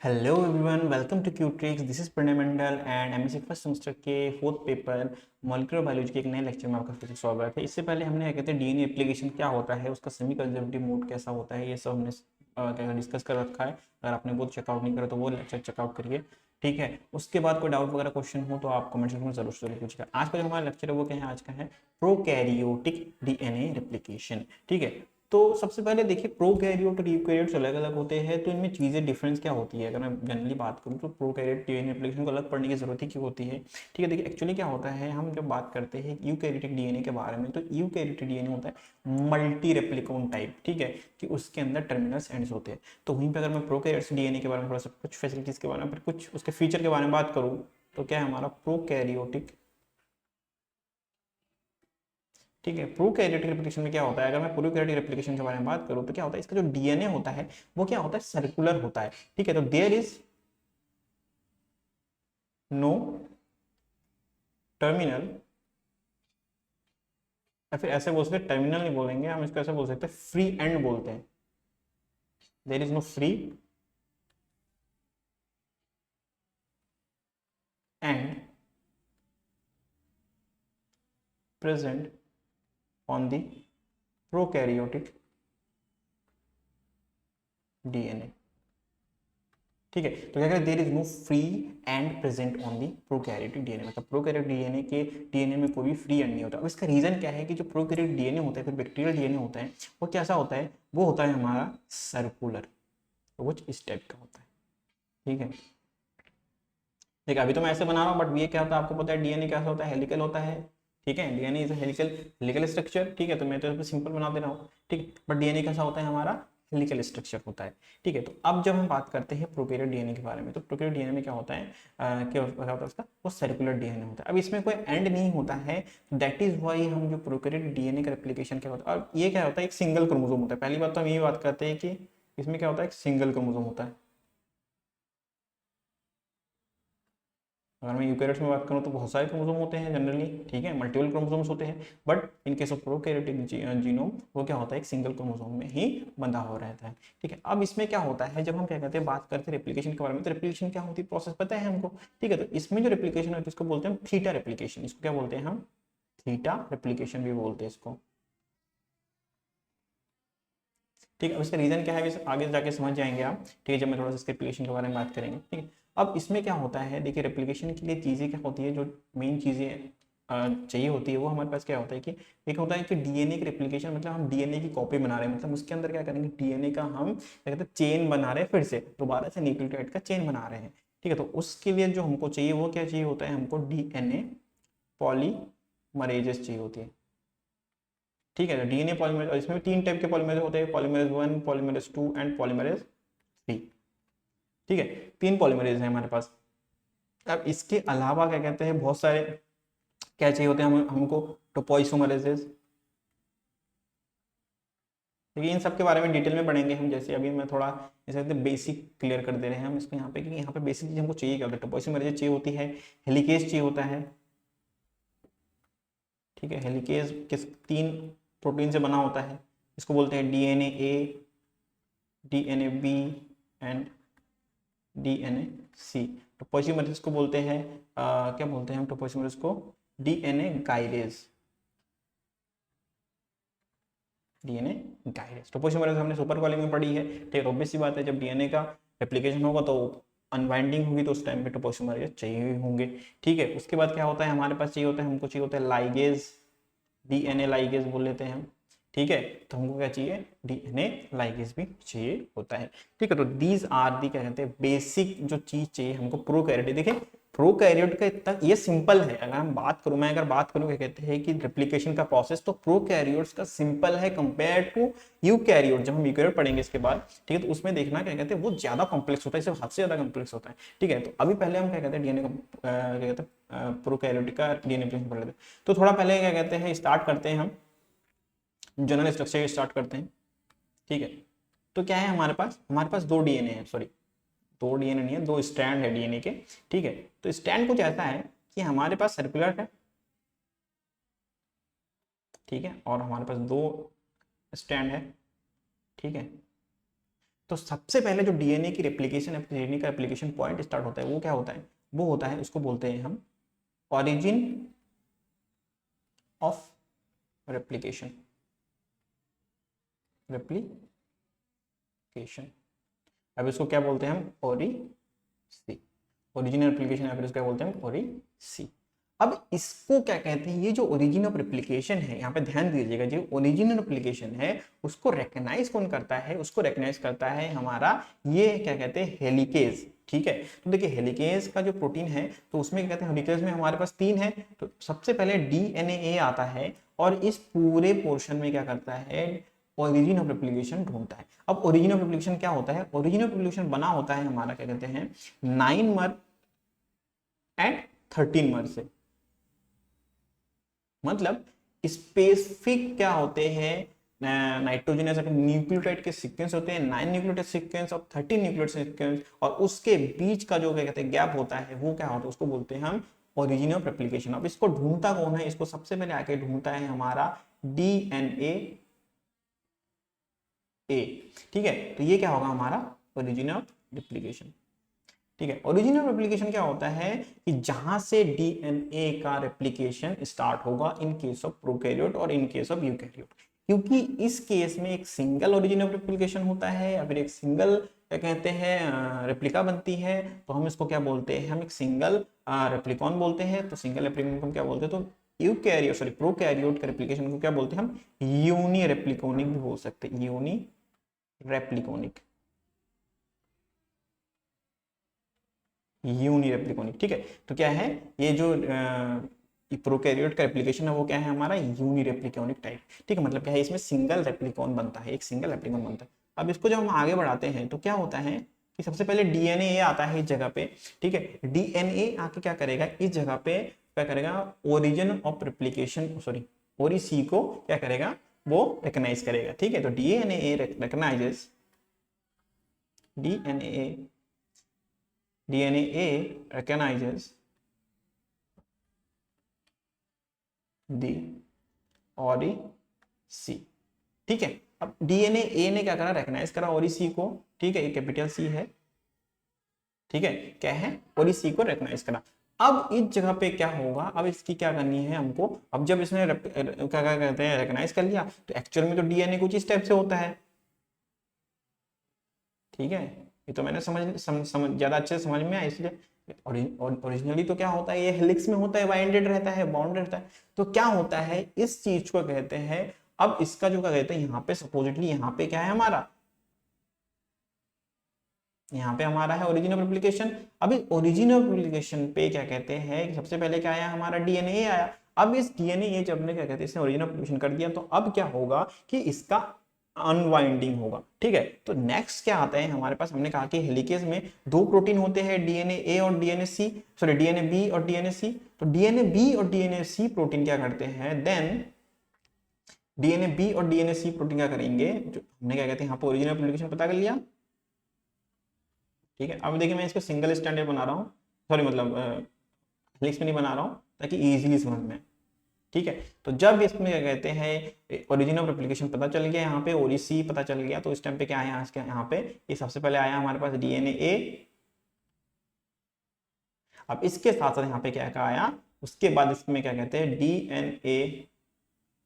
Hello everyone, welcome to Qutrix. This is Pranay Mandal and MSc first semester के fourth paper molecular biology के एक नए lecture में आपका फिर से स्वागत है। इससे पहले हमने क्या कहते हैं डीएनए एप्लीकेशन क्या होता है, उसका सेमी कंजर्वेटिव मोड कैसा होता है, ये सब हमने क्या डिस्कस कर रखा है। अगर आपने वो चेकआउट नहीं करा तो वो लेक्चर चेकआउट करिए, ठीक है। उसके बाद कोई डाउट वगैरह क्वेश्चन हो तो आप कमेंट सेक्शन में जरूर जरूर पूछिएगा। आज का जो हमारा लेक्चर है वो क्या है, आज का है प्रोकैरियोटिक डीएनए रेप्लिकेशन, ठीक है। तो सबसे पहले देखिए, प्रोकैरियोट और यूकैरियोट्स अलग अलग होते हैं, तो इनमें चीज़ें डिफरेंस क्या होती है। अगर मैं जनरली बात करूँ तो प्रोकैरियोट डीएनए रेप्लिकेशन को अलग पढ़ने की जरूरत ही क्यों होती है, ठीक है। देखिए एक्चुअली क्या होता है, हम जब बात करते हैं यूकैरियोटिक डीएनए के बारे में, तो यूकैरियोटिक डीएनए होता है मल्टी रेप्लिकोन टाइप, ठीक है, कि उसके अंदर टर्मिनल्स एंड्स होते हैं। तो वहीं पर अगर मैं प्रोकैरियोट्स डीएनए के बारे में थोड़ा सा कुछ फैसिलिटीज़ के बारे में, कुछ उसके फीचर के बारे में बात करूँ, तो क्या है हमारा प्रोकैरियोटिक, ठीक है। प्रोकैरियोटिक रेप्लिकेशन में क्या होता है, अगर मैं प्रोकैरियोटिक रेप्लिकेशन के बारे में बात करूं तो क्या होता है, इसका जो डीएनए होता है वो क्या होता है, सर्कुलर होता है, ठीक है। तो देयर इज नो टर्मिनल, या फिर ऐसे बोल सकते टर्मिनल नहीं बोलेंगे हम, इसको ऐसे बोल सकते हैं फ्री एंड बोलते हैं। There is no free end present on the prokaryotic DNA, ठीक है। तो क्या करें, there is no free end present on the prokaryotic DNA, मतलब प्रोकैरियोटिक डीएनए के डीएनए में कोई भी फ्री एंड नहीं होता। अब इसका रीजन क्या है कि जो प्रोकैरियोटिक डीएनए होता है, फिर बैक्टीरियल डीएनए होता है, वो कैसा होता है, वो होता है हमारा सर्कुलर, तो कुछ इस टाइप का होता है, ठीक है। देखिए अभी तो मैं ऐसे बना रहा हूँ, बट ये क्या होता है आपको पता है, डीएनए कैसा होता है, हेलिकल होता है, ठीक है। DNA is helical helical structure, ठीक है। तो मैं तो सिंपल बना दे रहा हूँ, ठीक। बट डीएनए कैसा होता है हमारा, हेलिकल स्ट्रक्चर होता है, ठीक है। तो अब जब हम बात करते हैं प्रोकैरियोट डीएनए के बारे में, तो प्रोकैरियोट डीएनए में क्या होता है, क्या होता है उसका, वो सर्कुलर डीएनए होता है। अब इसमें कोई एंड नहीं होता है, दैट इज वाई हम जो प्रोकैरियोट डीएनए का रेप्लिकेशन क्या होता है, और ये क्या होता है, एक सिंगल क्रोमोसोम होता है। पहली बात तो हम ये बात करते हैं कि इसमें क्या होता है, एक सिंगल क्रोमोसोम होता है। अगर मैं यूकैरियोट्स में बात करूँ तो बहुत सारे क्रोमोसोम होते हैं जनरली, ठीक है, मल्टीपल क्रोमोसोम्स होते हैं। But in case of prokaryotic genome वो क्या होता है, एक सिंगल क्रोमोसोम में ही बंधा हुआ रहता है, ठीक है। अब इसमें क्या होता है, जब हम क्या कहते हैं बात करते हैं रेप्लिकेशन के बारे में, तो रेप्लिकेशन क्या होती है, प्रोसेस पता है हमको, ठीक है। तो इसमें जो रेप्लिकेशन होती है इसको बोलते हैं थीटा रेप्लिकेशन, इसको क्या बोलते हैं हम, थीटा रेप्लिकेशन भी बोलते हैं इसको, ठीक है। अब इसका रीजन क्या है आगे जाके समझ जाएंगे आप, ठीक है, जब मैं थोड़ा सा इसके रेप्लिकेशन के बारे में बात करेंगे, ठीक है। अब इसमें क्या होता है, देखिए रेप्लिकेशन के लिए चीज़ें क्या होती है, जो मेन चीज़ें चाहिए होती है, वो हमारे पास क्या होता है कि एक होता है कि डीएनए की रेप्लिकेशन, मतलब हम डीएनए की कॉपी बना रहे हैं, मतलब उसके अंदर क्या करेंगे, डीएनए का हम क्या कहते हैं चेन बना रहे हैं, फिर से दोबारा से न्यूक्लियोटाइड का चेन बना रहे हैं, ठीक है। तो उसके लिए जो हमको चाहिए वो क्या चाहिए होता है, हमको डीएनए पॉलीमरेजेस चाहिए होती है, ठीक है। तो डीएनए पॉलीमरेज, और इसमें तीन टाइप के पॉलीमरेज होते हैं, पॉलीमरेज 1, पॉलीमरेज 2 एंड पॉलीमरेज 3, ठीक है। तीन पॉलीमरेज है हमारे पास। अब इसके अलावा क्या कहते हैं, बहुत सारे क्या चाहिए होते हैं हमको, टोपोइसोमरेजेस, देखिए इन सब के बारे में डिटेल में पढ़ेंगे हम। जैसे अभी मैं थोड़ा जैसे बेसिक क्लियर कर दे रहे हैं हम इसको यहाँ पे, क्योंकि यहाँ पे बेसिक चीज हमको चाहिए क्या होता है, टोपोइसोमरेजेस चाहिए होती है, हेलिकेज चाहिए होता है, ठीक है। हेलिकेज किस तीन प्रोटीन से बना होता है, इसको बोलते हैं DNA A, DNA B and DNA C. Topoisomerase को बोलते हैं क्या बोलते हैं हम टोपोइसोमरेज को, DNA gyrase, DNA gyrase. Topoisomerase हमने सुपर कॉलिंग में पढ़ी है, ठीक है। ऑब्वियस सी बात है, जब डीएनए का रेप्लिकेशन होगा तो अनबाइंडिंग होगी, तो उस टाइम पे टोपोइसोमरेज चाहिए होंगे, ठीक है। उसके बाद क्या होता है हमारे पास चाहिए होता है, हमको चाहिए होता है लाइगेज, डीएनए लाइगेज बोल लेते हैं हम, ठीक है। तो हमको क्या चाहिए, डीएनए लाइगेज भी चाहिए होता है, ठीक है। तो दीज आर दी क्या कहते हैं बेसिक जो चीज चाहिए हमको प्रोकैरियोट। देखिए प्रोकैरियोट का इतना ये सिंपल है, अगर हम बात करूं, मैं अगर बात करूं क्या कहते हैं कि रेप्लिकेशन का प्रोसेस, तो प्रोकैरियोट्स का सिंपल है कंपेयर टू यूकैरियोट। जब हम यूकैरियोट पढ़ेंगे इसके बाद, ठीक है, तो उसमें देखना क्या कहते हैं वो ज्यादा कॉम्प्लेक्स होता है, इससे हद से ज्यादा कॉम्प्लेक्स होता है, ठीक है। तो अभी पहले हम क्या कहते हैं डीएनए का क्या कहते हैं प्रोकैरियोट का डीएनए पढ़ लेते हैं। तो थोड़ा पहले क्या कहते हैं स्टार्ट करते हैं हम जनरल स्ट्रक्चर स्टार्ट करते हैं, ठीक है। तो क्या है हमारे पास दो डीएनए है, सॉरी दो डीएनए नहीं है, दो स्ट्रैंड है डीएनए के, ठीक है। तो स्ट्रैंड कुछ ऐसा है कि हमारे पास सर्कुलर है, ठीक है, और हमारे पास दो स्ट्रैंड है, ठीक है। तो सबसे पहले जो डीएनए की रेप्लिकेशन है, डीएनए का रेप्लिकेशन पॉइंट स्टार्ट होता है, वो क्या होता है, वो होता है, उसको बोलते हैं हम ऑरिजिन ऑफ रेप्लिकेशन। रेप्लिकेशन, अब इसको क्या बोलते हैं हम, ओरिसी, ओरिजिनल रेप्लिकेशन, या फिर इसको क्या बोलते हैं, ओरिसी। अब इसको क्या कहते हैं, ये जो ओरिजिन ऑफ रेप्लिकेशन है, यहाँ पे ध्यान दीजिएगा, जो ओरिजिनल रेप्लिकेशन है उसको रेकग्नाइज कौन करता है, उसको रेकग्नाइज करता है हमारा ये क्या कहते हैं, हेलिकेज। ठीक है, तो देखिए हेलिकेज का जो प्रोटीन है, तो उसमें क्या कहते हैं, हेलिकेज में हमारे पास 3 है, तो सबसे पहले डीएनए आता है और इस पूरे पोर्शन में क्या करता है, ओरिजिन ऑफ रेप्लिकेशन ढूंढता है। अब ओरिजिन ऑफ रेप्लिकेशन क्या होता है, ओरिजिन ऑफ रेप्लिकेशन बना होता है हमारा क्या कहते हैं 9 मर एंड 13 मर से, मतलब स्पेसिफिक क्या होते हैं, नाइट्रोजनस न्यूक्लियोटाइड के सीक्वेंस होते हैं, 9 न्यूक्लियोटाइड सीक्वेंस और 13 न्यूक्लियोटाइड सीक्वेंस, और उसके बीच का जो क्या कहते हैं गैप होता है, वो क्या होता है, उसको बोलते हैं हम ओरिजिन ऑफ रेप्लिकेशन। अब इसको ढूंढता कौन है, इसको सबसे पहले आके ढूंढता है हमारा डीएनए ए। ठीक है, तो ये क्या होगा हमारा ओरिजिन ऑफ रेप्लिकेशन। ठीक है, ओरिजिनल रेप्लिकेशन क्या होता है कि जहां से डीएनए का रेप्लिकेशन स्टार्ट होगा इन केस ऑफ प्रोकैरियोट और इन केस ऑफ यूकैरियोट, क्योंकि इस केस में एक सिंगल ओरिजिन ऑफ रेप्लिकेशन होता है या फिर एक सिंगल क्या कहते हैं रेप्लिका बनती है, तो हम इसको क्या बोलते हैं, हम एक सिंगल रेप्लिकॉन बोलते हैं। तो सिंगल रेप्लिकॉन को क्या बोलते हैं, तो यूकैरियोट सॉरी प्रोकैरियोट का रेप्लिकेशन को क्या बोलते हैं हम, यूनी रेप्लिकोनिक भी बोल सकते हैं, यूनी रेप्लिकोनिक, यूनिरेप्लिकोनिक। ठीक है, तो क्या है ये जो प्रोकैरियोट का रेप्लिकेशन है वो क्या है हमारा यूनिरेप्लिकोनिक टाइप। ठीक है, मतलब क्या है, इसमें सिंगल रेप्लिकॉन बनता है, एक सिंगल रेप्लिकॉन बनता है। अब इसको जब हम आगे बढ़ाते हैं तो क्या होता है कि सबसे पहले डीएनए आता है इस जगह पे। ठीक है, डीएनए आके क्या करेगा, इस जगह पे क्या करेगा, origin of replication sorry Odissi को क्या करेगा, वो रिकग्नाइज करेगा। ठीक है, तो DNA recognises DNA recognizes the ORI-C। ठीक है, अब DNA A ने क्या करा, रेकग्नाइज करा ORI-C को। ठीक है, ये कैपिटल सी है। ठीक है, क्या है, ORI-C को रेकग्नाइज करा। अब इस जगह पे क्या होगा, अब इसकी क्या करनी है हमको, अब जब इसने क्या कहते हैं रेकग्नाइज कर लिया, तो एक्चुअल में तो डीएनए कुछ इस टाइप से होता है। ठीक है, ये तो मैंने समझ ज्यादा अच्छे से समझ में आया, इसलिए ओरिजिनली तो क्या होता है, ये हेलिक्स में होता है, बाइंडेड रहता है, बॉन्ड रहता है। तो क्या होता है, इस चीज को कहते हैं, अब इसका जो क्या कहते हैं, यहाँ पे सपोजिटली यहाँ पे क्या है हमारा, यहाँ पे हमारा है ओरिजिन ऑफ रेप्लिकेशन। अभी ओरिजिन ऑफ रेप्लिकेशन पे क्या कहते हैं कि सबसे पहले क्या आया हमारा, डीएनए आया। अब इस डीएनए जब ने क्या कहते हैं इसने ओरिजिन ऑफ रेप्लिकेशन कर दिया, तो अब क्या होगा कि इसका अनवाइंडिंग होगा। ठीक है, तो नेक्स्ट क्या आता है हमारे पास, हमने कहा कि हेलिकेज में 2 प्रोटीन होते हैं, डीएनए ए और डीएनए सी, सॉरी डीएनए बी और डीएनए सी। तो डीएनए बी और डीएनए सी प्रोटीन क्या करते हैं, देन डीएनए बी और डीएनए सी प्रोटीन क्या करेंगे, जो हमने क्या कहते हैं यहाँ पे ओरिजिनल रेप्लिकेशन पता कर लिया। ठीक है, अब देखिए मैं इसको सिंगल स्टैंडर्ड बना रहा हूँ, सॉरी मतलब हेलिक्स में नहीं बना रहा हूँ, ताकि इजीली समझ में। ठीक है, तो जब इसमें क्या कहते हैं ओरिजिन ऑफ रेप्लिकेशन पता चल गया, यहाँ पे ओरिसी पता चल गया, तो इस टाइम पे क्या आया यहाँ पे, ये सबसे पहले आया हमारे पास डीएनए ए। अब इसके साथ साथ यहाँ पे क्या क्या आया, उसके बाद इसमें क्या कहते हैं डीएनए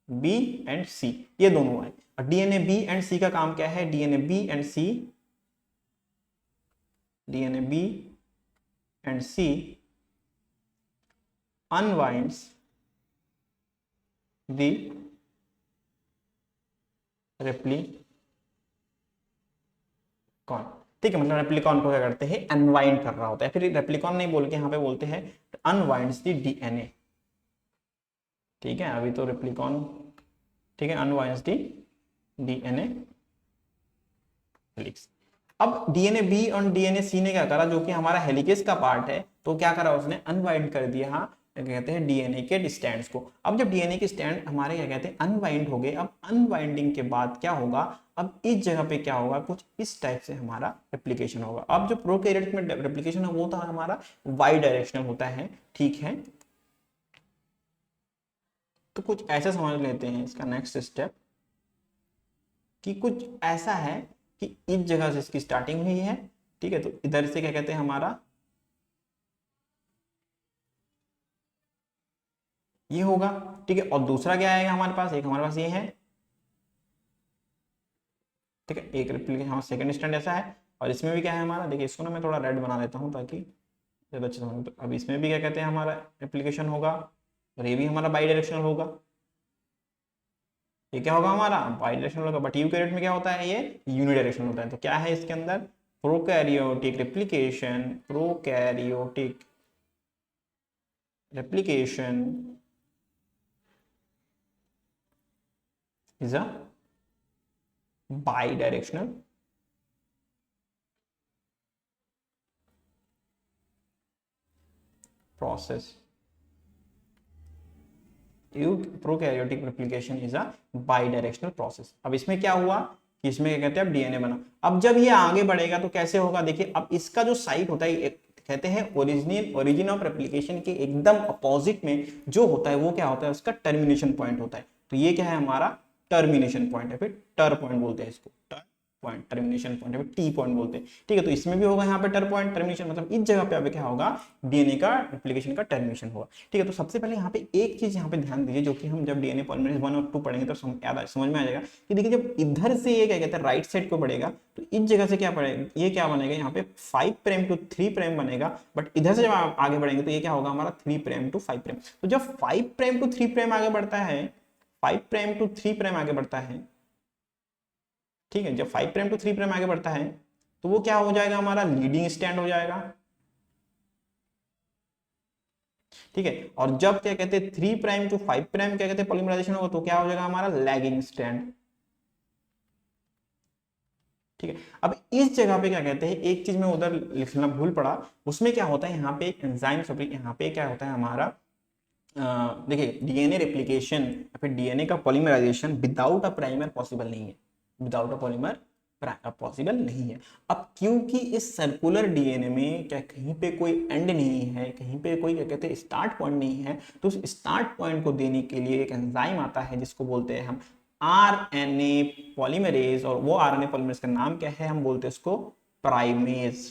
बी एंड सी, ये दोनों आए। और डीएनए बी एंड सी का काम क्या है, DNA B and C, DNA B and C unwinds the replicon. ठीक है, मतलब रेप्लिकॉन को क्या करते हैं, अनवाइंड कर रहा होता है, फिर रेप्लिकॉन नहीं बोल के यहाँ पे बोलते हैं अनवाइंड्स द डीएनए। ठीक है, अभी तो रेप्लिकॉन, ठीक है, अनवाइंड्स द डीएनए हेलिक्स। अब डीएनए बी और डीएनए सी ने क्या करा, जो कि हमारा हेलिकेज का पार्ट है, तो क्या करा उसने, अनवाइंड कर दिया हाँ कहते हैं डीएनए के स्टैंड्स को। अब जब डीएनए के स्टैंड हमारे क्या कहते हैं अनवाइंड हो गए, अब अनवाइंडिंग के बाद क्या होगा, अब इस जगह पे क्या होगा, कुछ इस टाइप से हमारा रेप्लिकेशन होगा। अब जो प्रोकैरियोट में रेप्लिकेशन है वो था हमारा वाई डायरेक्शनल होता है। ठीक है, तो कुछ ऐसा समझ लेते हैं इसका नेक्स्ट स्टेप, कि कुछ ऐसा है कि इस जगह से इसकी स्टार्टिंग हुई है, ठीक है, तो इधर से क्या कहते हैं हमारा ये होगा, ठीक है। और दूसरा क्या आएगा हमारे पास, एक हमारे पास ये है, ठीक है, एक रेप्लिकेशन हमारा सेकंड स्टैंड ऐसा है। और इसमें भी क्या है हमारा, देखिए इसको ना मैं थोड़ा रेड बना लेता हूँ ताकि ज़्यादा अच्छे समझ। तो अब इसमें भी क्या कहते हैं हमारा एप्लीकेशन होगा, और ये भी हमारा बाई डायरेक्शनल होगा। ये क्या होगा हमारा बाई डायरेक्शनल होगा, बट यूकैरियोट में क्या होता है, ये यूनिडायरेक्शनल होता है। तो क्या है इसके अंदर, prokaryotic replication, prokaryotic replication is a by directional process. Prokaryotic replication is a by directional process. अब इसमें क्या हुआ कि इसमें क्या कहते हैं अब डीएनए बना। अब जब ये आगे बढ़ेगा तो कैसे होगा, देखिए अब इसका जो साइट होता है, कहते हैं ओरिजिन ऑफ रेप्लिकेशन के एकदम अपोजिट में जो होता है वो क्या होता है, उसका टर्मिनेशन पॉइंट होता है। तो ये क्या है हमारा टर्मिनेशन पॉइंट है, फिर टर पॉइंट बोलते हैं इसको, टर पॉइंट, टर्मिनेशन पॉइंट है, टी पॉइंट बोलते हैं, ठीक है। तो इसमें भी होगा यहाँ पे टर पॉइंट, टर्मिनेशन, मतलब इस जगह पे अब क्या होगा, डीएनए का रेप्लिकेशन का टर्मिनेशन होगा, ठीक है। तो सबसे पहले यहाँ पे एक चीज यहाँ पे ध्यान दीजिए, जो कि हम जब डीएनए पॉलीमरेज 1 और 2 पढ़ेंगे तो समझ में आ जाएगा कि देखिए जब इधर से ये क्या कहते हैं राइट साइड को बढ़ेगा तो इस जगह से क्या पड़ेगा, ये क्या बनेगा यहाँ पे 5 प्राइम टू 3 प्राइम बनेगा। बट इधर से जब आगे बढ़ेंगे तो ये क्या होगा हमारा 3 प्राइम टू 5 प्राइम। तो जब 5 प्राइम टू 3 प्राइम आगे बढ़ता है, 5 प्राइम टू 3 प्राइम आगे बढ़ता है, ठीक है, जब 5 प्राइम टू 3 प्राइम आगे बढ़ता है तो वो क्या हो जाएगा हमारा लीडिंग स्टैंड हो जाएगा, ठीक है। और जब क्या कहते हैं 3 प्राइम टू 5 प्राइम क्या कहते हैं पॉलीमराइजेशन होगा तो क्या हो जाएगा हमारा लैगिंग स्टैंड, ठीक है। अब इस जगह पे क्या कहते हैं, एक चीज मैं उधर लिखना भूल पड़ा, उसमें क्या होता है यहाँ पे एंजाइम सॉरी, यहाँ पे क्या होता है हमारा देखिए डीएनए रेप्लिकेशन या फिर डीएनए का polymerisation without a primer possible नहीं है, विदाउट अ पॉलीमर पॉसिबल नहीं है। अब क्योंकि इस सर्कुलर डीएनए में क्या कहीं पे कोई एंड नहीं है, कहीं पे कोई क्या कहते हैं स्टार्ट पॉइंट नहीं है, तो उस स्टार्ट पॉइंट को देने के लिए एक एंजाइम आता है जिसको बोलते हैं हम आरएनए पॉलीमरेज। और वो आरएनए पॉलीमरेज का नाम क्या है, हम बोलते हैं उसको प्राइमेज,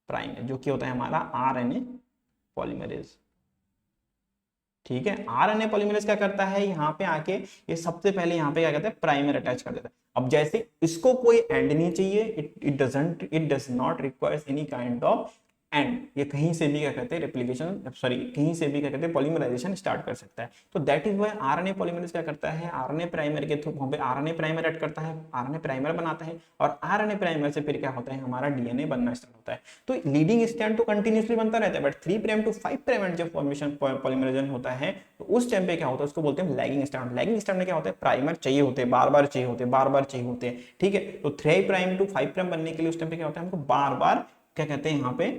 प्राइमेज जो कि होता है हमारा आरएनए पॉलीमरेज, ठीक है। आरएनए पॉलीमरेज क्या करता है, यहाँ पे आके ये सबसे पहले यहाँ पे क्या कहते हैं प्राइमर अटैच कर देता है। अब जैसे इसको कोई एंड नहीं चाहिए, it does not requires any kind of and, ये कहीं से भी क्या कहते हैं रेप्लिकेशन सॉरी कहीं से भी क्या कहते हैं पॉलीमराइजेशन स्टार्ट कर सकता है। तो that is why RNA polymerase क्या करता है, आरएनए प्राइमर के थ्रू वहां पे आरएनए प्राइमर ऐड करता है, आरएनए प्राइमर बनाता है, और आरएनए प्राइमर से फिर क्या होता है हमारा डीएनए बनना स्टार्ट होता है। तो लीडिंग स्टैंड तो कंटिन्यूसली बनता रहता है, बट 3 प्राइम टू 5 प्राइम जब फॉर्मेशन पॉलीमराइजेशन होता है तो उस टाइम पे क्या होता है, उसको बोलते हैं लैगिंग स्टैंड। लैगिंग स्टैंड में क्या होता है, प्राइमर चाहिए होते हैं, बार बार चाहिए होते हैं, बार बार चाहिए होते हैं, ठीक है। तो 3 प्राइम टू 5 प्राइम बनने के लिए उस टाइम पे क्या होता है, हमको बार बार क्या कहते हैं यहाँ पे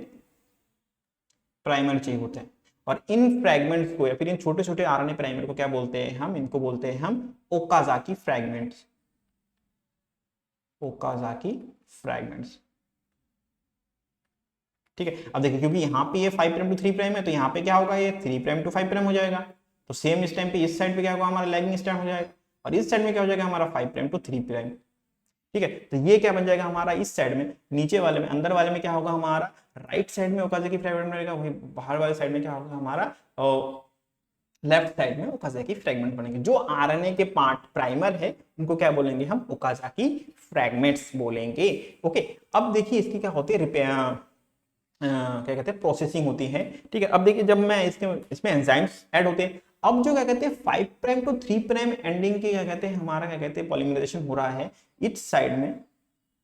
प्राइमर चाहिए होते हैं। और इन फ्रैगमेंट्स को या फिर इन छोटे छोटे आरएनए प्राइमर को क्या बोलते हैं हम, इनको बोलते हैं हम ओकाजाकी फ्रैगमेंट्स, ओकाजाकी फ्रैगमेंट्स, ठीक है। अब देखिए क्योंकि यहाँ पे ये 5 प्राइम टू 3 प्राइम है तो यहाँ पे क्या होगा, ये 3 प्राइम टू 5 प्राइम हो जाएगा। तो सेम इस टाइम पे इस साइड पे क्या होगा हमारा लैगिंग स्टैंड हो जाएगा, और इस साइड में क्या हो जाएगा हमारा 5 प्राइम टू 3 प्राइम, ठीक है। तो ये क्या बन जाएगा हमारा इस साइड में, नीचे वाले में अंदर वाले में क्या होगा हमारा राइट साइड में ओकाजाकी फ्रैगमेंट बनेगा, वही बाहर वाले साइड में क्या होगा हमारा लेफ्ट साइड में ओकाजाकी फ्रैगमेंट बनेंगे। जो आरएनए के पार्ट प्राइमर है उनको क्या बोलेंगे हम, ओकाजाकी फ्रैगमेंट्स बोलेंगे, ओके। अब देखिए इसकी क्या होती है क्या कहते हैं प्रोसेसिंग होती है, ठीक है। अब देखिए जब मैं इसमें एंजाइम्स ऐड होते हैं, अब जो क्या कहते हैं 5 प्राइम टू 3 प्राइम एंडिंग की क्या कहते हैं हमारा क्या कहते हैं पॉलीमराइजेशन हो रहा है इस साइड में,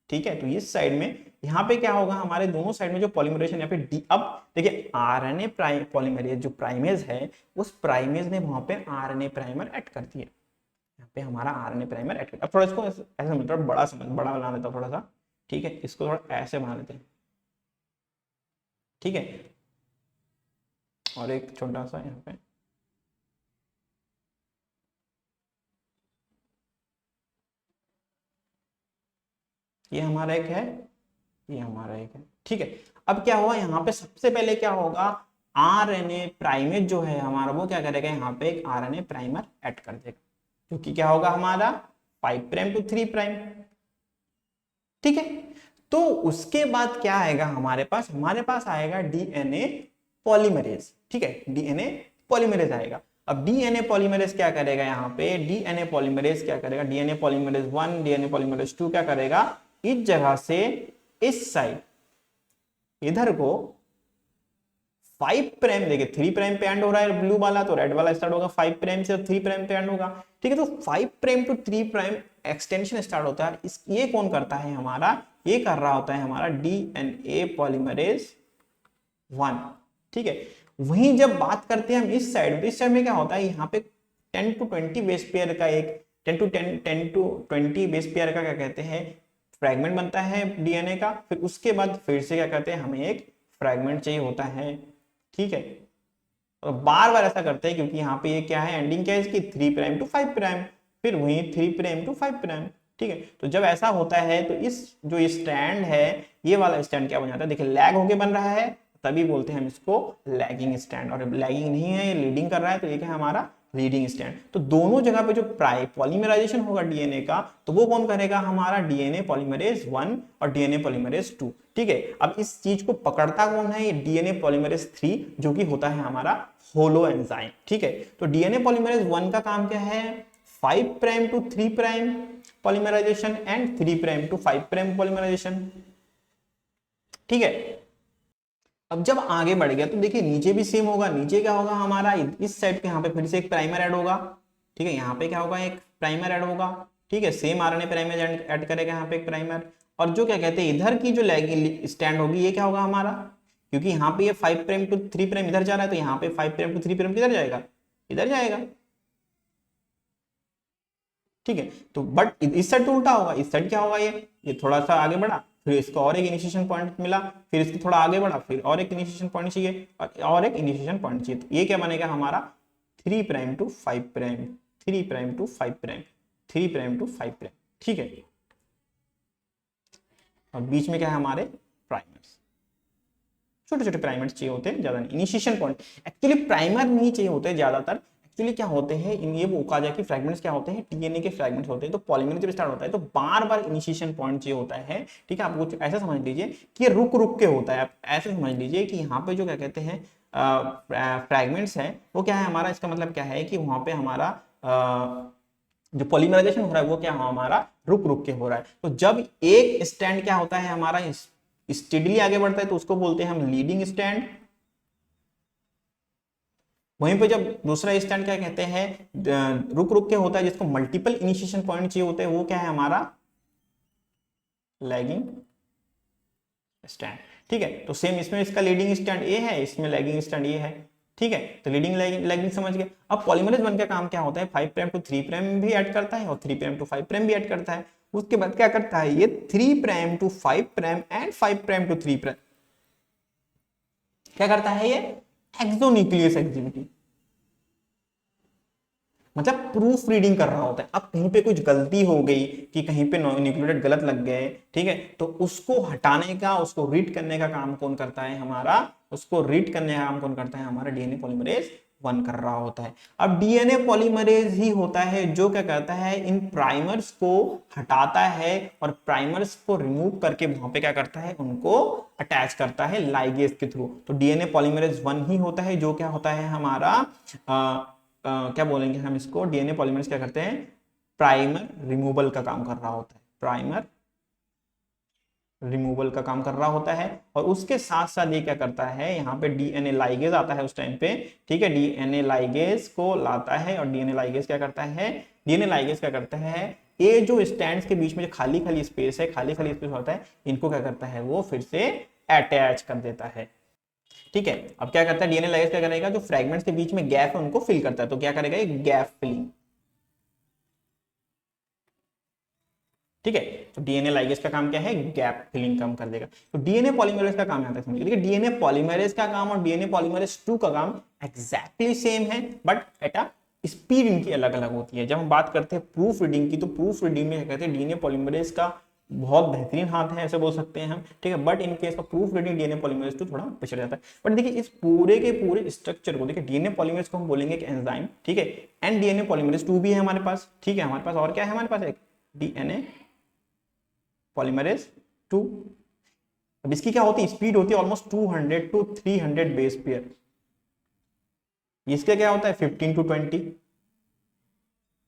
ठीक है। तो इस साइड में यहाँ पे क्या होगा हमारे दोनों साइड में जो पॉलीमराइजेशन या फिर डी, अब देखिए आरएनए पॉलीमरेज जो प्राइमेज है उस प्राइमेज ने वहां पे आरएनए प्राइमर ऐड कर दिया, यहाँ पे हमारा आरएनए प्राइमर ऐड कर। अब थोड़ा इसको ऐसे मतलब बड़ा बना लेता हूँ थोड़ा सा, ठीक है, इसको थोड़ा ऐसे बना लेते हैं, ठीक है। और एक छोटा सा यहाँ पे ये हमारा एक है, ये हमारा एक है, ठीक है। अब क्या हुआ यहाँ पे सबसे पहले क्या होगा, आरएनए प्राइमेज जो है हमारा वो क्या करेगा यहाँ पे एक आरएनए प्राइमर ऐड कर देगा, क्योंकि क्या होगा हमारा 5 प्राइम टू 3 प्राइम, ठीक है। तो उसके बाद क्या आएगा हमारे पास आएगा डीएनए पॉलीमरेज। ठीक है, डीएनए पॉलीमरेज आएगा। अब डीएनए पॉलीमरेज क्या करेगा, यहाँ पे डीएनए पॉलीमरेज क्या करेगा, डीएनए पॉलीमरेज 1 डीएनए पॉलीमरेज 2 क्या करेगा, इस जगह से इस साइड इधर को 5 प्राइम, देखिए 3 प्राइम पे एंड हो रहा है ब्लू वाला, तो रेड वाला स्टार्ट होगा 5 प्राइम से 3 प्राइम पे एंड होगा। ठीक है, तो 5 prime to 3 prime extension start होता है। ये कौन करता है हमारा, ये कर रहा होता है हमारा डीएनए पॉलीमरेज 1। ठीक है, वहीं जब बात करते हैं हम इस साइड में क्या होता है, यहाँ पे 10 to 20 बेस पेयर का एक 10 to 20 बेस पेयर का क्या कहते हैं फ्रैगमेंट बनता है डीएनए का। फिर उसके बाद फिर से क्या कहते हैं, हमें एक फ्रैगमेंट चाहिए होता है। ठीक है, और बार बार ऐसा करते हैं क्योंकि यहाँ पे ये क्या है, एंडिंग क्या है इसकी 3 प्राइम टू 5 प्राइम, फिर वही 3 प्राइम टू 5 प्राइम। ठीक है, तो जब ऐसा होता है तो इस जो स्टैंड है, ये वाला स्टैंड क्या बन जाता है, देखिए लैग होके बन रहा है, तभी बोलते हैं हम इसको लैगिंग स्टैंड। और लैगिंग नहीं है, ये लीडिंग कर रहा है, तो ये क्या है हमारा लीडिंग स्टैंड। तो दोनों जगह पे जो पॉलीमराइजेशन होगा डीएनए का, तो वो कौन करेगा, हमारा डीएनए पॉलीमरेज 1 और डीएनए पॉलीमरेज 2। ठीक है, अब इस चीज को पकड़ता कौन है, ये डीएनए पॉलीमरेज 3 जो कि होता है हमारा होलो एंजाइम। ठीक है, तो डीएनए पॉलीमरेज 1 का काम क्या है, 5 prime to 3 prime polymerisation and 3 prime to 5 prime polymerisation. ठीक है, अब जब आगे बढ़ गया तो देखिए नीचे भी सेम होगा। नीचे क्या होगा हमारा, इस साइड पे यहाँ पे फिर से एक प्राइमर ऐड होगा। ठीक है, यहाँ पे क्या होगा, एक प्राइमर ऐड होगा। ठीक है, सेम आरएनए प्राइमर ऐड करेगा यहाँ पे एक प्राइमर। और जो क्या कहते हैं इधर की जो लैगिंग स्टैंड होगी, ये क्या होगा हमारा, क्योंकि यहाँ पे ये 5 प्राइम टू 3 प्राइम इधर जा रहा है, तो यहाँ पे 5 प्राइम टू 3 प्राइम किधर जाएगा, इधर जाएगा। ठीक है, तो बट इस साइड तो उल्टा होगा, इस साइड क्या होगा, ये थोड़ा सा आगे बढ़ा, फिर इसको और एक इनिशिएशन पॉइंट मिला, फिर इसको थोड़ा आगे बढ़ा, फिर और एक इनिशिएशन पॉइंट चाहिए और एक इनिशिएशन पॉइंट चाहिए। तो ये क्या बनेगा हमारा 3 prime to 5 prime, 3 prime to 5 prime, 3 prime to 5 prime. ठीक है, और बीच में क्या है हमारे प्राइमर्स, छोटे छोटे प्राइमर्स चाहिए होते हैं, ज्यादा नहीं। इनिशिएशन पॉइंट एक्चुअली प्राइमर नहीं चाहिए होते हैं ज्यादातर। एक्चुअली क्या होते हैं इन ये ओकाजाकी फ्रैगमेंट्स क्या होते हैं, डीएनए के फ्रैगमेंट्स होते हैं। तो पॉलीमरेज जब स्टार्ट होता है तो बार बार इनिशिएशन पॉइंट चाहिए होता है। ठीक है, आप कुछ ऐसा समझ लीजिए कि ये रुक रुक के होता है। आप ऐसे समझ लीजिए कि यहाँ पे जो क्या कहते हैं फ्रैगमेंट्स है वो क्या है हमारा, इसका मतलब क्या है कि वहां पे हमारा जो पॉलीमराइजेशन हो रहा है वो क्या हमारा रुक रुक के हो रहा है। तो जब एक स्टैंड क्या होता है हमारा स्टेडली आगे बढ़ता है तो उसको बोलते हैं हम लीडिंग स्टैंड। वहीं पे जब दूसरा स्टैंड क्या कहते हैं रुक रुक के होता है, जिसको मल्टीपल इनिशिएशन पॉइंट चाहिए होते हैं, वो क्या है हमारा लैगिंग स्टैंड। ठीक है, तो सेम इसमें इसका लीडिंग स्टैंड ए है, इसमें लैगिंग स्टैंड ये है। ठीक है, तो लीडिंग लैगिंग समझ गए। अब पॉलीमरेज 1 का काम क्या होता है, 5 प्राइम टू 3 प्राइम भी ऐड करता है और 3 प्राइम टू 5 प्राइम भी ऐड करता है। उसके बाद क्या करता है ये 3 prime to 5 prime and 5 prime to 3 prime क्या करता है, ये एक्सोन्यूक्लियस एक्टिविटी, मतलब प्रूफ रीडिंग कर रहा होता है। अब कहीं पे कुछ गलती हो गई कि कहीं पे न्यूक्लियोटाइड गलत लग गए, ठीक है, तो उसको हटाने का, उसको रीड करने का काम कौन करता है हमारा, उसको रीड करने का काम कौन करता है हमारा डीएनए पॉलीमरेज 1 कर रहा होता है। अब डीएनए पॉलीमरेज ही होता है जो क्या करता है इन प्राइमर्स को हटाता है और प्राइमर्स को रिमूव करके वहां पे क्या करता है उनको अटैच करता है लाइगेज के थ्रू। तो डीएनए पॉलीमरेज 1 ही होता है जो क्या होता है हमारा क्या बोलेंगे हम इसको, डीएनए पॉलीमरेज क्या करते हैं प्राइमर रिमूवल का काम कर रहा होता है, प्राइमर रिमूवल का काम कर रहा होता है। और उसके साथ साथ ये क्या करता है, यहाँ पे डीएनए लाइगेज आता है उस टाइम पे। ठीक है, डीएनए लाइगेज को लाता है और डीएनए लाइगेज क्या करता है, डीएनए लाइगेज क्या करता है, ये जो स्टैंड्स के बीच में जो खाली खाली स्पेस है, खाली खाली स्पेस होता है, इनको क्या करता है वो फिर से अटैच कर देता है। ठीक है, अब क्या करता है डीएनए लाइगेज क्या करेगा, जो फ्रैगमेंट्स के बीच में गैप है उनको फिल करता है। तो क्या करेगा ये गैप फिलिंग। ठीक है, तो डीएनए लाइगेज का काम क्या है, गैप फिलिंग काम कर देगा। तो डीएनए पॉलीमरेज का काम आता है समझिए। देखिए डीएनए पॉलीमरेज का काम और डीएनए पॉलीमरेज 2 का काम एग्जैक्टली सेम है, बट एट अ स्पीड इनकी अलग अलग होती है। जब हम बात करते हैं प्रूफ रीडिंग की, तो प्रूफ रीडिंग में क्या कहते हैं डीएनए पॉलीमरेज का बहुत बेहतरीन हाथ है, ऐसे बोल सकते हैं हम। ठीक है, but in case of proof reading DNA polymerase 2 थोड़ा पिछड़ जाता है। बट देखिए इस पूरे के पूरे स्ट्रक्चर को देखिए, डीएनए पॉलीमरेज को हम बोलेंगे कि एंजाइम, ठीक है, एंड डीएनए पॉलीमरेज 2 भी है हमारे पास। ठीक है, हमारे पास और क्या है, हमारे पास एक डीएनए पॉलीमरेज 2। अब इसकी क्या होती है, स्पीड होती है ऑलमोस्ट 200 to 300 बेस पेयर। इसका क्या होता है 15 to 20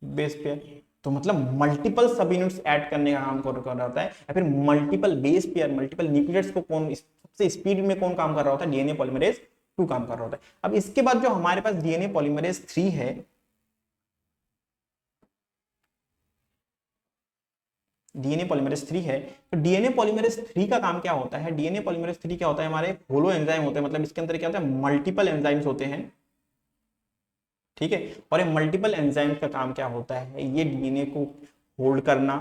बेस पेयर। तो मतलब मल्टीपल सब यूनिट्स ऐड करने का काम कर रहा होता है, या फिर multiple base pair, multiple nucleotides को कौन सबसे स्पीड में कौन काम कर रहा होता है, डीएनए पॉलीमरेज 2 काम कर रहा होता है। अब इसके बाद जो हमारे पास डीएनए पॉलीमरेज 3 है, डीएनए पॉलीमरेज 3 है, तो डीएनए पॉलीमरेज 3 का काम क्या होता है, डीएनए पॉलीमरेज 3 क्या होता है, हमारे होलो एंजाइम होते हैं, मतलब इसके अंदर क्या होता है, मल्टीपल एंजाइम्स होते हैं, ठीक है। और ये मल्टीपल एंजाइम्स का काम क्या होता है, ये डीएनए को होल्ड करना,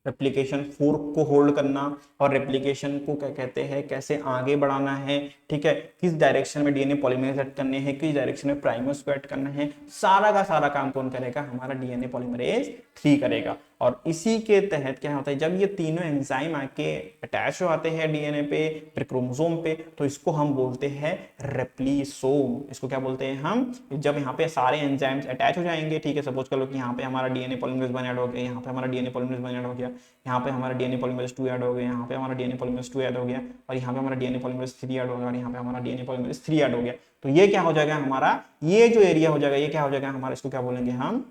रेप्लिकेशन फोर्क को होल्ड करना, और रेप्लिकेशन को क्या कहते हैं, कैसे आगे बढ़ाना है, ठीक है, किस डायरेक्शन में डीएनए पॉलीमरेज ऐड करने हैं, किस डायरेक्शन में प्राइमर्स को ऐड करना है, सारा का सारा काम कौन करेगा, हमारा डीएनए पॉलीमरेज 3 करेगा। और इसी के तहत क्या होता है, जब ये तीनों एंजाइम आके अटैच हो आते हैं डीएनए पे, फिर क्रोमोसोम पे, तो इसको हम बोलते हैं रेप्लिसोम। इसको क्या बोलते हैं हम, जब यहाँ पे सारे एंजाइम्स अटैच हो जाएंगे, ठीक है, सपोज कर लो कि यहाँ पे हमारा डीएनए पॉलीमरेज 1 ऐड हो गया, यहाँ पे हमारा डीएनए पॉलीमरेज 1 ऐड हो गया, यहाँ पे हमारा डीएनए पॉलीमरेज 2 ऐड हो गया, यहाँ पे हमारा डीएनए पॉलीमरेज 2 ऐड हो गया, और यहाँ पे हमारा डीएनए पॉलीमरेज 3 ऐड हो गया, और यहाँ पे हमारा डीएनए पॉलीमरेज 3 ऐड हो गया। तो ये क्या हो जाएगा हमारा, ये जो एरिया हो जाएगा, ये क्या हो जाएगा हमारा, इसको क्या बोलेंगे हम,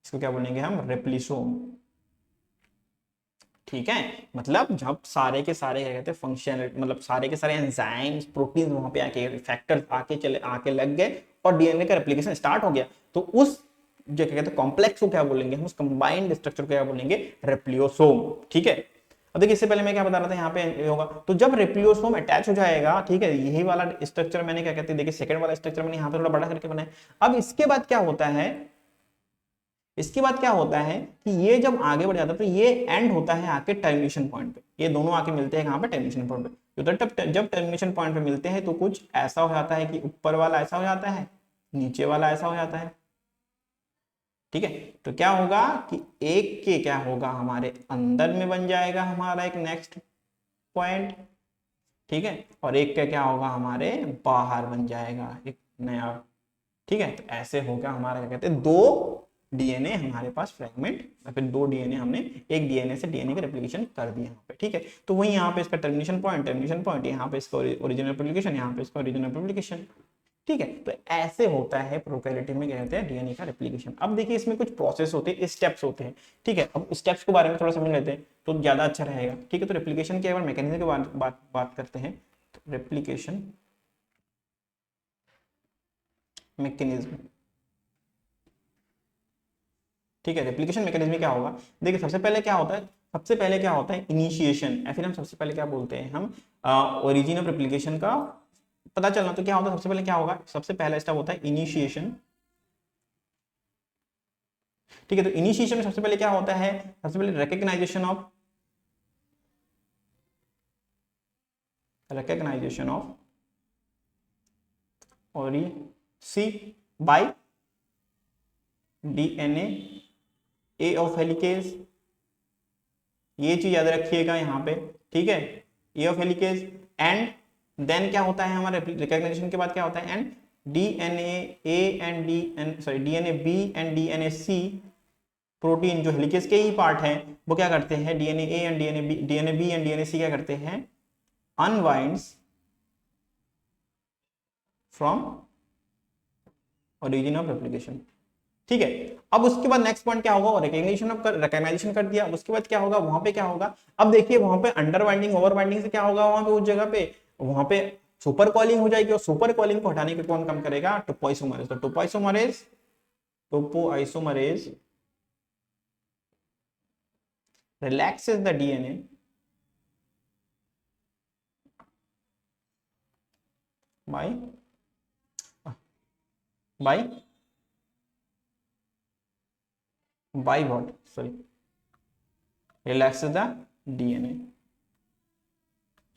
इसको क्या बोलेंगे हम, रेप्लिसोम, ठीक है। मतलब जब सारे के सारे क्या कहते हैं फंक्शन, मतलब सारे के सारे एंजाइम्स, प्रोटीन वहां पे आके, फैक्टर्स आके लग गए और डीएनए का रेप्लिकेशन स्टार्ट हो गया, तो उस जो क्या कहते हैं कॉम्प्लेक्स को क्या बोलेंगे हम, उस कंबाइंड स्ट्रक्चर को क्या बोलेंगे, रेप्लियोसोम, ठीक है। अब देखिए इससे पहले मैं क्या बता रहा था, यहाँ पे होगा, तो जब रेप्लियोसोम अटैच हो जाएगा, ठीक है, यही वाला स्ट्रक्चर मैंने क्या कहते हैं, देखिए सेकंड वाला स्ट्रक्चर मैंने यहाँ पे थोड़ा बड़ा करके बनाया। अब इसके बाद क्या होता है, इसके बाद क्या होता है कि ये जब आगे बढ़ जाता है, तो ये एंड होता है आके टर्मिनेशन पॉइंट पे, ये दोनों आके मिलते हैं कहां पे, टर्मिनेशन पॉइंट पे। तो जब टर्मिनेशन पॉइंट पे मिलते हैं, तो कुछ ऐसा हो जाता है कि ऊपर वाला ऐसा हो जाता है, नीचे वाला ऐसा हो जाता है, ठीक है। तो क्या होगा कि एक के क्या होगा, हमारे अंदर में बन जाएगा हमारा एक नेक्स्ट पॉइंट, ठीक है, और एक का क्या होगा, हमारे बाहर बन जाएगा एक नया, ठीक है। तो ऐसे होगा हमारा क्या कहते हैं, दो डीएनए हमारे पास फ्रेगमेंट, या फिर दो डीएनए, हमने एक डीएनए से डीएनए का रेप्लिकेशन कर दिया यहाँ पे, ठीक है। तो वही यहाँ पे इसका टर्मिनेशन पॉइंट, यहाँ पे इसका ओरिजिनल रेप्लिकेशन, यहाँ पे इसका ओरिजिनल रेप्लिकेशन, ठीक है। तो ऐसे होता है प्रोकैरियोट में क्या कहते हैं, डीएनए का रेप्लिकेशन। अब देखिए इसमें कुछ प्रोसेस होते हैं, स्टेप्स होते हैं, ठीक है। अब स्टेप्स के बारे में थोड़ा समझ लेते हैं तो ज्यादा अच्छा रहेगा, ठीक है। तो रेप्लिकेशन के मैकेनिज्म के बात करते हैं। तो रेप्लिकेशन मैकेनिज्म, ठीक है। रेप्लिकेशन मैकेनिज्म क्या होगा, देखिए सबसे पहले क्या होता है, सबसे पहले क्या होता है इनिशिएशन, या फिर हम सबसे पहले क्या बोलते हैं हम, ओरिजिन ऑफ रेप्लिकेशन का पता चलना। तो क्या होता है, सबसे पहले क्या होगा, सबसे पहला स्टेप होता है इनिशिएशन, ठीक है। तो इनिशिएशन में सबसे पहले क्या होता है, सबसे पहले recognition of origin by DNA A of helicase, ये चीज याद रखिएगा यहाँ पे, ठीक है, A of helicase. And then क्या होता है हमारे रिकॉग्निशन के बाद क्या होता है, and DNA A and DNA B and DNA C protein जो हेलिकेज के ही पार्ट है, वो क्या करते हैं, DNA A and DNA B and DNA C क्या करते हैं, unwinds from origin of replication, ठीक है। अब उसके बाद नेक्स्ट पॉइंट क्या होगा, रिकॉग्निशन कर दिया। उसके बाद क्या होगा, वहां पे क्या होगा, अब देखिए वहां पे अंडर बाइंडिंग ओवर बाइंडिंग से क्या होगा, वहां पे उस जगह पे वहां पे सुपर कॉलिंग हो जाएगी, और सुपर कॉलिंग को हटाने के कौन काम करेगा, टोपोइसोमरेज। तो topoisomerase relaxes the DNA by what, sorry, relaxes the DNA,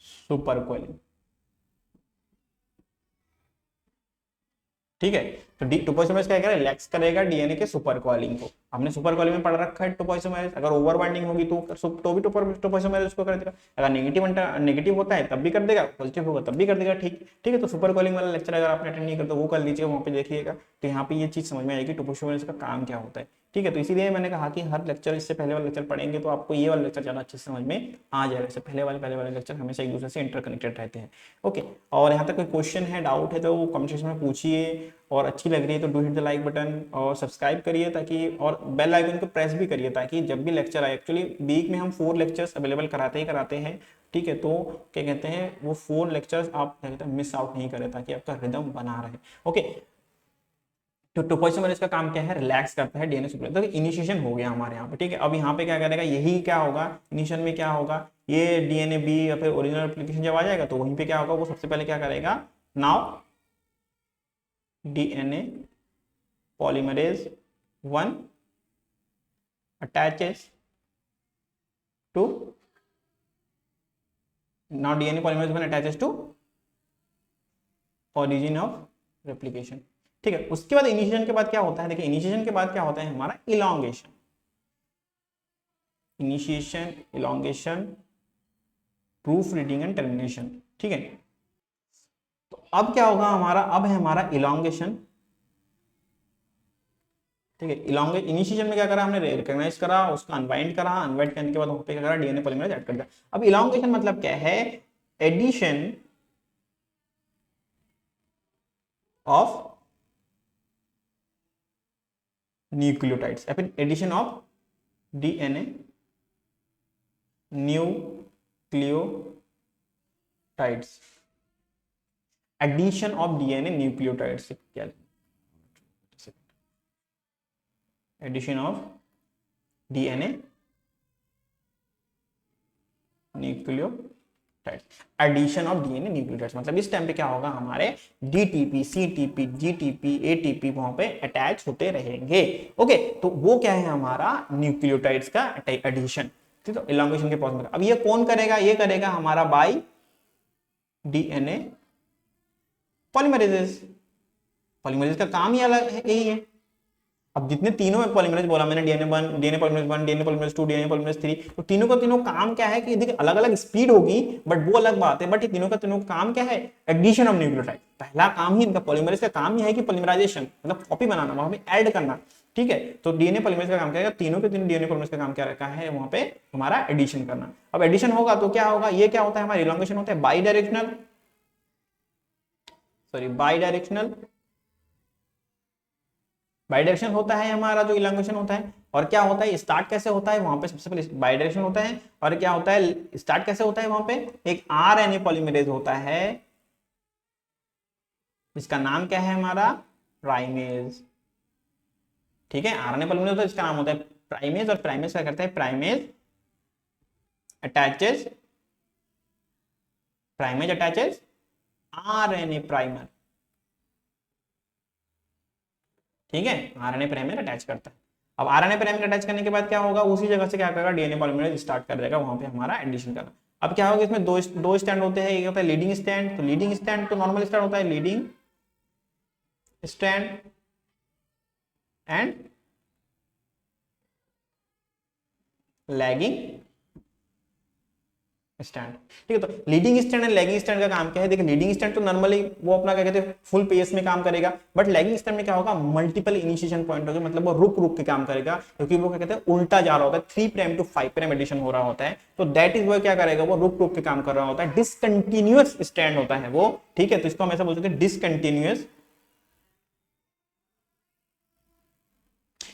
super coiling, ठीक है। तो टोपोइसोमरेज क्या करेगा, रिलैक्स करेगा डीएनए के सुपर कॉइलिंग को। हमने सुपर कॉइलिंग में पढ़ रखा है टोपोइसोमरेज, अगर ओवर बाइंडिंग होगी तो भी टोपोइसोमरेज उसको कर देगा, अगर नेगेटिव होता है तब भी कर देगा, पॉजिटिव होगा तब भी कर देगा, ठीक है। तो सुपर कॉइलिंग वाला लेक्चर अगर आपने अटेंड नहीं करते वो कर लीजिए, वहां पे देखिएगा, तो यहाँ पे ये चीज समझ में आएगी टोपोइसोमरेज का काम क्या होता है, ठीक है, तो इसीलिए मैंने कहा कि हर लेक्चर, इससे पहले वाला लेक्चर पढ़ेंगे तो आपको ये वाला लेक्चर ज़्यादा अच्छे से समझ में आ जाएगा। इससे पहले वाले लेक्चर हमेशा एक दूसरे से इंटरकनेक्टेड रहते हैं। ओके, और यहाँ तक कोई क्वेश्चन है, डाउट है तो कमेंट सेक्शन में पूछिए, और अच्छी लग रही है तो do hit the like button और सब्सक्राइब करिए ताकि, और बेल आइकन को प्रेस भी करिए ताकि जब भी लेक्चर आए, एक्चुअली वीक में हम 4 लेक्चर्स अवेलेबल कराते हैं, ठीक है, तो क्या कहते हैं वो 4 लेक्चर्स आप क्या कहते हैं मिस आउट नहीं करें ताकि आपका रिदम बना रहे। ओके, तो टोपोइसोमरेज का काम क्या है, रिलैक्स करता है डीएनए सुपर। तो इनिशिएशन हो गया हमारे यहाँ पे, ठीक है। अब यहाँ पे क्या करेगा, यही क्या होगा इनिशिएशन में, क्या होगा, ये डीएनए बी या फिर ओरिजिनल एप्लीकेशन जब आ जाएगा तो वहीं पे क्या होगा, वो सबसे पहले क्या करेगा, now DNA polymerase 1 attaches to, now DNA polymerase 1 attaches to origin of replication, ठीक है। उसके बाद इनिशिएशन के बाद क्या होता है, देखिए इनिशिएशन के बाद क्या होता है हमारा elongation, initiation, elongation, proof reading and termination, ठीक है। तो अब क्या होगा हमारा, अब है हमारा इलॉन्गेशन, ठीक है। इलॉन्गेट, इनिशिएशन में क्या करा हमने, रिकॉग्नाइज करा, उसका अनवाइंड करा, अनवाइंड करने के बाद वहां पे क्या करा, डीएनए पॉलीमरेज ऐड कर दिया। अब इलॉन्गेशन मतलब क्या है, एडिशन ऑफ न्यूक्लियोटाइड्स या फिर addition of DNA nucleotides, addition of DNA nucleotides, क्या addition of DNA nucleotides, addition of DNA nucleotides मतलब इस टाइम पे क्या होगा, हमारे डीटीपी, सीटीपी, जीटीपी, एटीपी वहां पे अटैच होते रहेंगे। ओके, तो वो क्या है हमारा न्यूक्लियोटाइड्स का एडिशन, ठीक है। इलॉन्गेशन के प्रोसेस में अब ये कौन करेगा, ये करेगा हमारा बाय डीएनए पॉलीमरेजेस, पॉलीमरेज का काम ही अलग है, यही है। अब जितने तीनों में पॉलीमरेज बोला मैंने, DNA 1, DNA polymerase 1, DNA polymerase 2, DNA polymerase 3, तो तीनों का तीनों काम क्या है कि देखिए अलग अलग स्पीड होगी बट वो अलग बात है, बट ये तीनों का तीनों काम क्या है, एडिशन ऑफ न्यूक्लियोटाइड। पहला काम ही इनका पॉलीमरेज का काम ही है कि पॉलीमराइजेशन मतलब कॉपी बनाना, वहां पे ऐड करना, ठीक है। तो डीएनए पॉलीमरेज का काम क्या है, तीनों के तीनों डीएनए पॉलीमरेज का काम क्या रखा है, वहां पे हमारा एडिशन करना। अब एडिशन होगा तो क्या होगा, ये क्या होता है हमारा इलॉन्गेशन होता है bidirectional, sorry bidirectional, bidirectional होता है हमारा जो इलॉन्गेशन होता है। और क्या होता है, स्टार्ट कैसे होता है वहां पे, सबसे पहले बाइडायरेक्शनल होता है, और क्या होता है स्टार्ट कैसे होता है वहां पे, एक आरएनए पॉलीमरेज होता है, इसका नाम क्या है हमारा प्राइमेज, ठीक है। आरएनए पॉलीमरेज होता है, इसका नाम होता है प्राइमेज, और प्राइमेज क्या करता है, प्राइमेज अटैचेज आरएनए प्राइमर, ठीक है। आरएनए प्राइमर अटैच करता है। अब आरएनए प्राइमर अटैच करने के बाद क्या होगा, उसी जगह से क्या करेगा, डीएनए पॉलीमरेज स्टार्ट कर देगा वहां पे हमारा एडिशन करना। अब क्या होगा, इसमें दो स्टैंड होते हैं, एक होता है लीडिंग स्टैंड, तो लीडिंग स्टैंड तो नॉर्मल स्टैंड होता है, leading stand and lagging stand, ठीक है। तो leading stand and lagging stand का काम क्या है, देखिए लीडिंग स्टैंड तो नॉर्मली वो अपना क्या कहते हैं फुल पेस में काम करेगा, बट लैगिंग स्टैंड में क्या होगा, मल्टीपल इनिशिएशन पॉइंट होगा, मतलब वो रुक रुक के काम करेगा, क्योंकि वो क्या कहते हैं उल्टा जा रहा होता है, 3 प्राइम टू 5 प्राइम एडिशन हो रहा होता है, तो दैट इज वो क्या करेगा, वो रुक रुक के काम कर रहा होता है, डिसकंटिन्यूअस स्टैंड होता है वो, ठीक है। तो इसको हम ऐसा बोल सकते हैं डिसकंटिन्यूअस,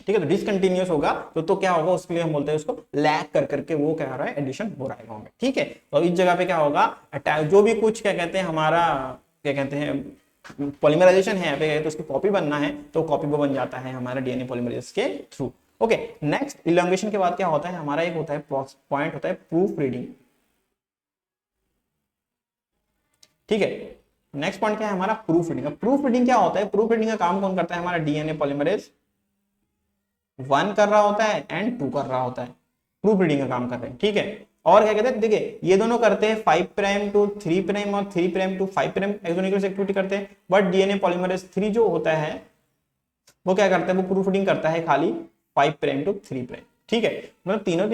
ठीक है। तो डिसकंटिन्यूअस होगा तो क्या होगा, उसके लिए हम बोलते हैं उसको लैग कर करके वो क्या हो रहा है, एडिशन हो रहा है वहां पे, ठीक है। तो इस जगह पे क्या होगा, जो भी कुछ क्या कहते हैं हमारा क्या कहते हैं पॉलीमराइजेशन है पे तो उसकी कॉपी बनना है, तो कॉपी वो बन जाता है हमारा डीएनए पॉलीमरेज के थ्रू। ओके, नेक्स्ट इलॉन्गेशन के बाद क्या होता है हमारा, एक होता है पॉइंट होता है प्रूफ रीडिंग, ठीक है। नेक्स्ट पॉइंट क्या है हमारा, प्रूफ रीडिंग। प्रूफ रीडिंग क्या होता है, प्रूफ रीडिंग का काम कौन करता है, हमारा डीएनए पॉलीमरेज 1 कर रहा होता है एंड 2 कर रहा होता है, प्रूफ रीडिंग का काम कर रहे हैं, ठीक है। और क्या कहते हैं, देखिए ये दोनों करते हैं 5 प्राइम टू 3 प्राइम और 3 प्राइम टू 5 प्राइम एक्सोन्यूक्लियोटाइड एक्टिविटी करते हैं, बट डीएनए पॉलीमरेज 3 जो होता है वो क्या करता है, वो प्रूफ रीडिंग करता है खाली 5 प्राइम टू 3 प्राइम, ठीक है। मतलब तीनों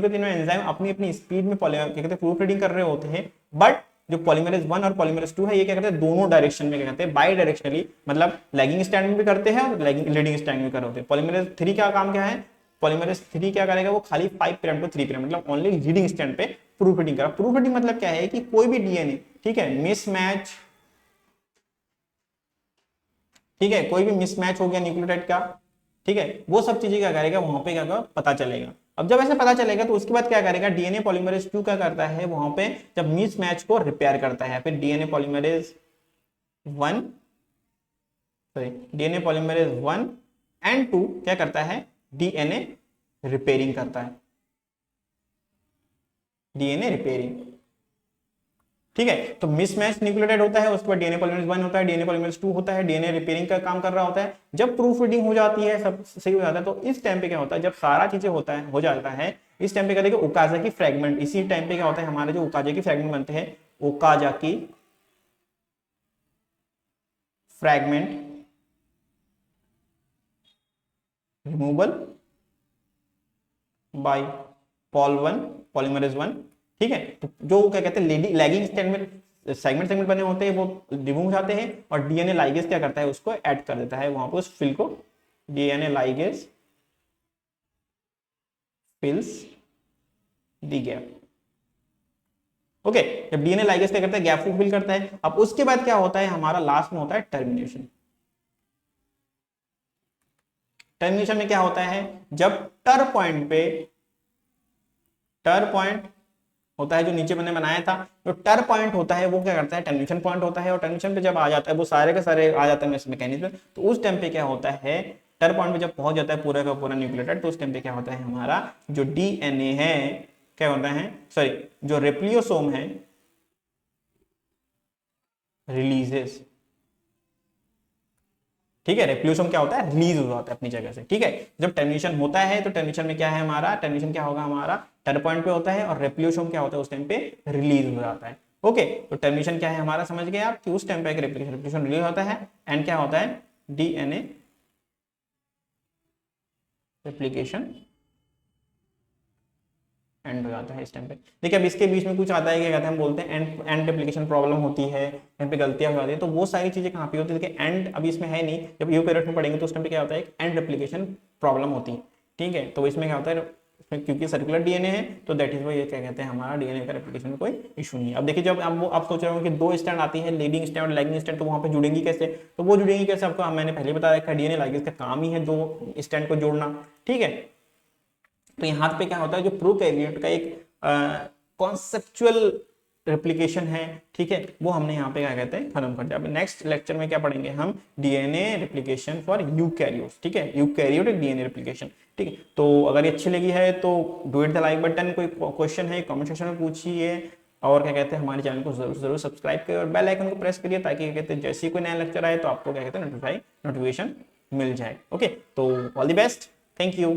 के तीनों एंजाइम अपनी अपनी स्पीड में क्या कहते हैं प्रूफ रीडिंग कर रहे होते हैं, बट जो पॉलीमरेज 1 और पॉलीमरेज 2 है ये क्या करते हैं, दोनों डायरेक्शन में क्या करते हैं, बाई डायरेक्शनली, मतलब लैगिंग स्ट्रैंड में भी करते हैं और लीडिंग स्ट्रैंड में कर होते हैं। पॉलीमरेज 3 का काम क्या है, पॉलीमरेज 3 क्या करेगा, वो खाली 5 प्राइम टू 3 प्राइम मतलब ओनली लीडिंग स्ट्रैंड पे प्रूफ रीडिंग करा। प्रूफ रीडिंग मतलब क्या है कि कोई भी डीएनए, ठीक है, मिसमैच, ठीक है, कोई भी मिसमैच हो गया न्यूक्लियोटाइड का, ठीक है, वो सब चीजें क्या करेगा, वहां पे क्या पता चलेगा। अब जब ऐसे पता चलेगा तो उसके बाद क्या करेगा, डीएनए पॉलीमरेज 2 क्या करता है, वहां पे जब मिसमैच को रिपेयर करता है, फिर DNA polymerase 1, sorry DNA polymerase 1 and 2 क्या करता है, डीएनए रिपेयरिंग करता है, डीएनए रिपेयरिंग, ठीक है। तो मिसमैच न्यूक्लियोटाइड होता है, उसके बाद डीएनए पॉलीमरेज 1 होता है, डीएनए पॉलीमरेज 2 होता है, डीएनए रिपेयरिंग का काम कर रहा होता है। जब प्रूफ रीडिंग हो जाती है, सब सही हो जाता है, तो इस टाइम पे क्या होता है, जब सारा चीजें होता है, हो जाता है, इस टाइम पे क्या देखिए, ओकाजा की फ्रेगमेंट, इसी टाइम पे क्या होता है, हमारे जो ओकाजा की फ्रेगमेंट बनते हैं, ओकाजा की फ्रेगमेंट रिमूवल बाय पॉलीमरेज 1, ठीक है। तो जो क्या कहते हैं, लैगिंग सेगमेंट बने होते हैं, वो रिमूव हो जाते हैं, और डीएनए लाइगेज क्या करता है, उसको ऐड कर देता है वहां पर उस फिल को, DNA ligase फिल्स the gap. Okay, जब डीएनए लाइगेज क्या करता है, गैप को फिल करता है। अब उसके बाद क्या होता है, हमारा लास्ट में होता है टर्मिनेशन। टर्मिनेशन में क्या होता है, जब टर पॉइंट होता है, जो नीचे मैंने बनाया था, जो टर पॉइंट होता है वो क्या करता है, टर्मिनेशन पॉइंट होता है, और टर्मिनेशन पे जब आ जाता है, वो सारे के सारे आ जाते हैं मैकेनिज्म, तो उस टाइम पे क्या होता है, टर पॉइंट पे जब पहुंच जाता है पूरा का पूरा न्यूक्लियोटाइड, तो उस टाइम पे क्या होता है, हमारा जो डीएनए है क्या होता है, सॉरी जो रेप्लियोसोम है रिलीजेस, ठीक है। रेप्लियोसोम क्या होता है, रिलीज हो जाता है अपनी जगह से, ठीक है। जब टर्मिनेशन होता है तो टर्मिनेशन में क्या है, हमारा टर्मिनेशन क्या होगा, हमारा टर पॉइंट पे होता है, और रेप्लियोसोम क्या होता है, उस टाइम पे रिलीज हो जाता है। ओके, तो टर्मिनेशन क्या है हमारा, समझ गए आप, कि उस टाइम पे रेप्लिकेशन रिलीज होता है, एंड क्या होता है, डीएनए रेप्लिकेशन एंड हो जाता है इस टाइम पे। देखिए अब इसके बीच में कुछ आता है, क्या कहते हैं, हम बोलते हैं एंड एंड रेप्लिकेशन प्रॉब्लम होती है, यहाँ पे गलतियां हो जाती है, तो वो सारी चीजें कहाँ पे होती है, देखिए एंड अभी इसमें है नहीं, जब यूकैरियोट में पढ़ेंगे तो उस टाइम पे क्या होता है, एक एंड रेप्लिकेशन प्रॉब्लम होती है, ठीक है। तो इसमें क्या होता है, इसमें क्योंकि सर्कुलर डीएनए है, तो दैट इज वाई ये क्या कहते हैं, हमारा डीएनए का रेप्लिकेशन में कोई इशू नहीं है। अब देखिए, जब आप सोच रहे हो कि दो स्टैंड आती है, लीडिंग स्टैंड और लैगिंग स्टैंड, तो वहां पे जुड़ेंगी कैसे, तो वो जुड़ेंगी कैसे, आपको मैंने पहले बताया था, डीएनए लाइगेज का काम ही है दो स्टैंड को जोड़ना, ठीक है। तो यहाँ पे क्या होता है, जो प्रोकैरियोट का एक कॉन्सेप्चुअल रेप्लिकेशन है, ठीक है, वो हमने यहाँ पे क्या कहते हैं, खत्म कर दिया। अब नेक्स्ट लेक्चर में क्या पढ़ेंगे हम, डीएनए रेप्लिकेशन फॉर यूकैरियोट्स, ठीक है, यूकैरियोटिक डीएनए रेप्लिकेशन, ठीक है। तो अगर ये अच्छी लगी है तो do it the like button, कोई क्वेश्चन है कमेंट सेक्शन में पूछिए, और क्या कहते हैं, हमारे चैनल को जरूर सब्सक्राइब करिए और बेल आइकन को प्रेस करिए, ताकि क्या कहते हैं, जैसे ही कोई नया लेक्चर आए तो आपको क्या कहते हैं, नोटिफिकेशन मिल जाए। ओके, तो all the best, thank you.